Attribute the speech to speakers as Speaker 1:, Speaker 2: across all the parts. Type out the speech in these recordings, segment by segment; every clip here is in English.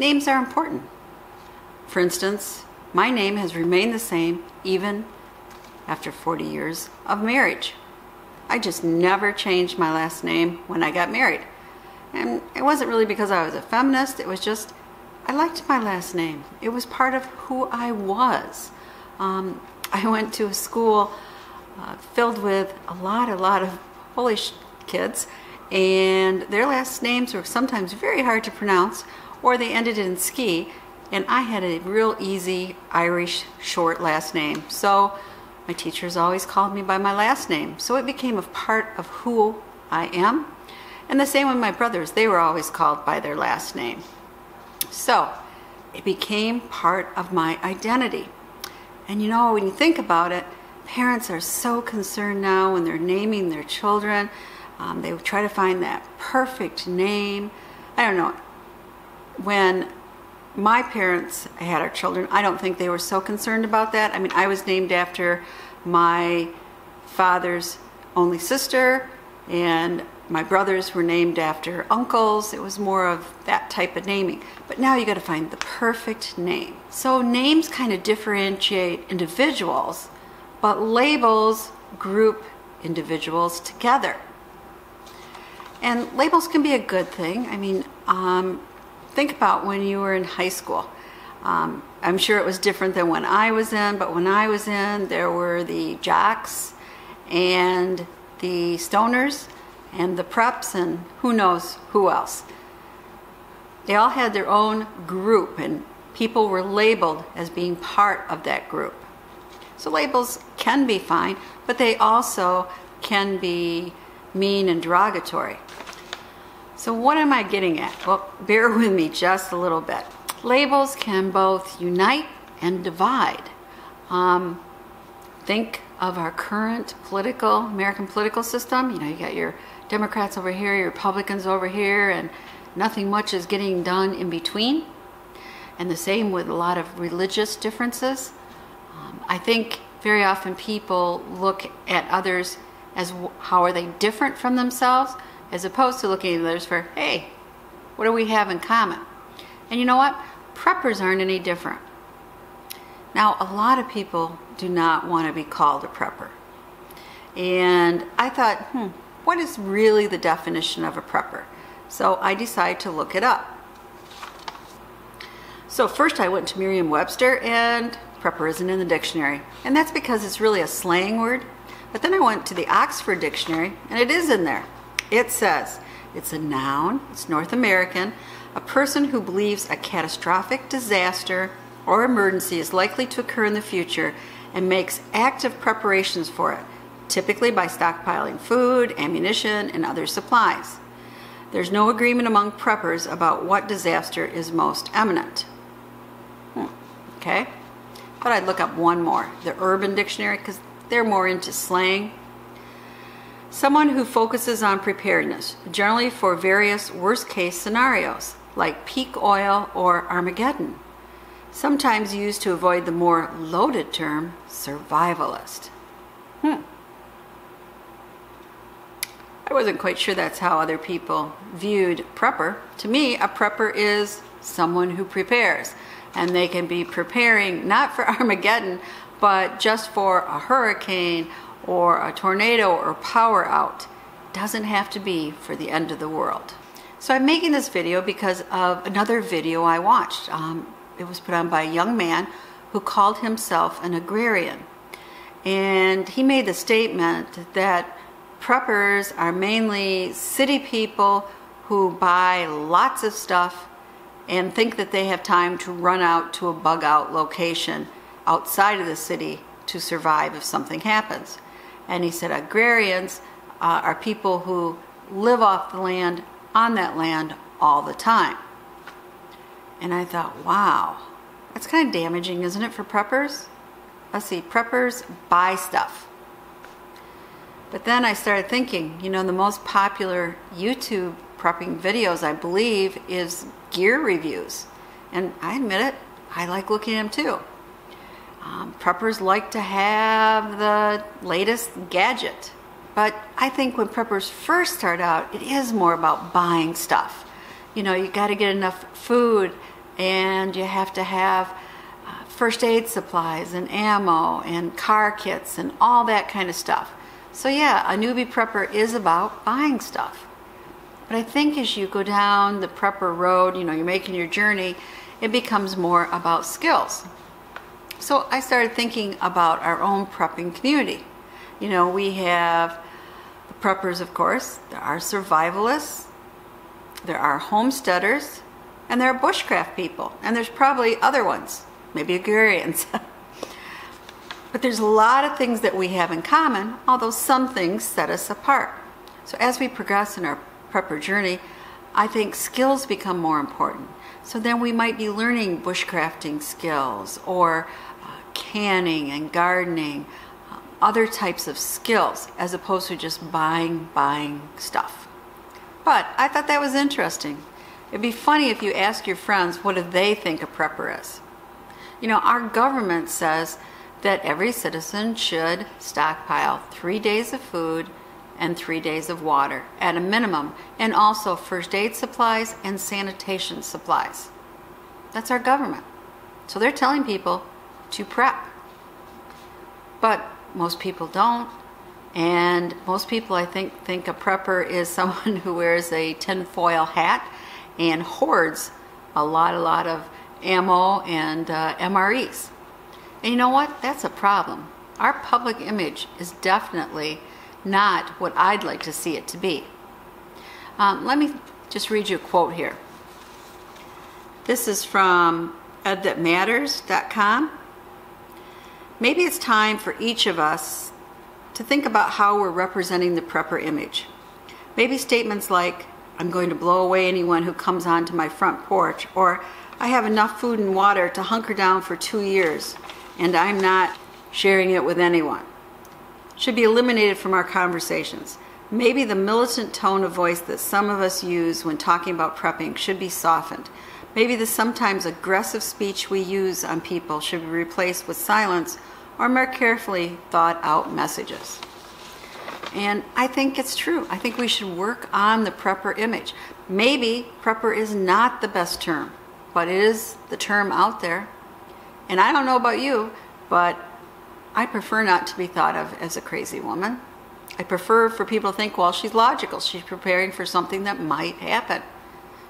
Speaker 1: names are important. For instance, my name has remained the same even after 40 years of marriage. I just never changed my last name when I got married. And it wasn't really because I was a feminist, it was just I liked my last name. It was part of who I was. I went to a school filled with a lot of Polish kids, and their last names were sometimes very hard to pronounce, or they ended in ski, and I had a real easy Irish short last name. So my teachers always called me by my last name, so it became a part of who I am. And the same with my brothers, they were always called by their last name. So it became part of my identity. And you know, when you think about it, parents are so concerned now when they're naming their children. They try to find that perfect name. I don't know. When my parents had our children, I don't think they were so concerned about that. I mean, I was named after my father's only sister, and my brothers were named after uncles. It was more of that type of naming. But now you got to find the perfect name. So names kind of differentiate individuals, but labels group individuals together. And labels can be a good thing. I mean, think about when you were in high school. I'm sure it was different than when I was in, but when I was in, there were the jocks and the stoners and the preps and who knows who else. They all had their own group, and people were labeled as being part of that group. So labels can be fine, but they also can be mean and derogatory. So what am I getting at? Well, bear with me just a little bit. Labels can both unite and divide. Think of our current American political system. You know, you got your Democrats over here, your Republicans over here, and nothing much is getting done in between. And the same with a lot of religious differences. I think very often people look at others as how are they different from themselves, as opposed to looking at others for, hey, what do we have in common? And you know what? Preppers aren't any different. Now, a lot of people do not want to be called a prepper. And I thought, what is really the definition of a prepper? So I decided to look it up. So first I went to Merriam-Webster, and prepper isn't in the dictionary. And that's because it's really a slang word. But then I went to the Oxford Dictionary, and it is in there. It says, it's a noun, it's North American, a person who believes a catastrophic disaster or emergency is likely to occur in the future and makes active preparations for it, typically by stockpiling food, ammunition, and other supplies. There's no agreement among preppers about what disaster is most imminent. Okay, but I'd look up one more, the Urban Dictionary, because they're more into slang. Someone who focuses on preparedness, generally for various worst-case scenarios, like peak oil or Armageddon. Sometimes used to avoid the more loaded term, survivalist. I wasn't quite sure that's how other people viewed prepper. To me, a prepper is someone who prepares. And they can be preparing not for Armageddon, but just for a hurricane or a tornado or power out. Doesn't have to be for the end of the world. So I'm making this video because of another video I watched. It was put on by a young man who called himself an agrarian. And he made the statement that preppers are mainly city people who buy lots of stuff and think that they have time to run out to a bug out location outside of the city to survive if something happens. And he said agrarians are people who live off the land, on that land, all the time. And I thought, wow, that's kind of damaging, isn't it, for preppers? Let's see, preppers buy stuff. But then I started thinking, you know, the most popular YouTube prepping videos, I believe, is gear reviews. And I admit it, I like looking at them too. Preppers like to have the latest gadget. But I think when preppers first start out, it is more about buying stuff. You know, you got to get enough food and you have to have first aid supplies and ammo and car kits and all that kind of stuff. So yeah, a newbie prepper is about buying stuff. But I think as you go down the prepper road, you're making your journey, it becomes more about skills. So I started thinking about our own prepping community. We have the preppers, of course, there are survivalists, there are homesteaders, and there are bushcraft people, and there's probably other ones, maybe agrarians. But there's a lot of things that we have in common, although some things set us apart. So as we progress in our prepper journey, I think skills become more important. So then we might be learning bushcrafting skills or canning and gardening, other types of skills, as opposed to just buying stuff. But I thought that was interesting. It'd be funny if you ask your friends, what do they think a prepper is? Our government says that every citizen should stockpile 3 days of food and 3 days of water at a minimum, and also first aid supplies and sanitation supplies. That's our government. So they're telling people to prep. But most people don't, and most people, I think a prepper is someone who wears a tinfoil hat and hoards a lot of ammo and MREs. And you know what? That's a problem. Our public image is definitely not what I'd like to see it to be. Let me just read you a quote here. This is from edthatmatters.com. Maybe it's time for each of us to think about how we're representing the prepper image. Maybe statements like, I'm going to blow away anyone who comes onto my front porch, or I have enough food and water to hunker down for 2 years, and I'm not sharing it with anyone, should be eliminated from our conversations. Maybe the militant tone of voice that some of us use when talking about prepping should be softened. Maybe the sometimes aggressive speech we use on people should be replaced with silence or more carefully thought out messages. And I think it's true. I think we should work on the prepper image. Maybe prepper is not the best term, but it is the term out there. And I don't know about you, but I prefer not to be thought of as a crazy woman. I prefer for people to think, well, she's logical. She's preparing for something that might happen.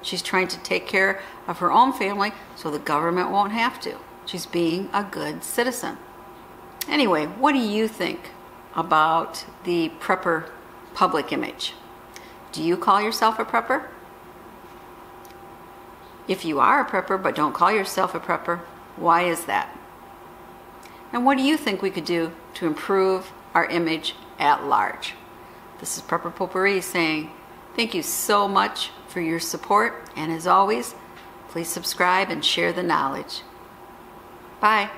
Speaker 1: She's trying to take care of her own family so the government won't have to. She's being a good citizen. Anyway, what do you think about the prepper public image? Do you call yourself a prepper? If you are a prepper but don't call yourself a prepper, why is that? And what do you think we could do to improve our image at large? This is Prepper Potpourri saying thank you so much for your support, and as always, please subscribe and share the knowledge. Bye.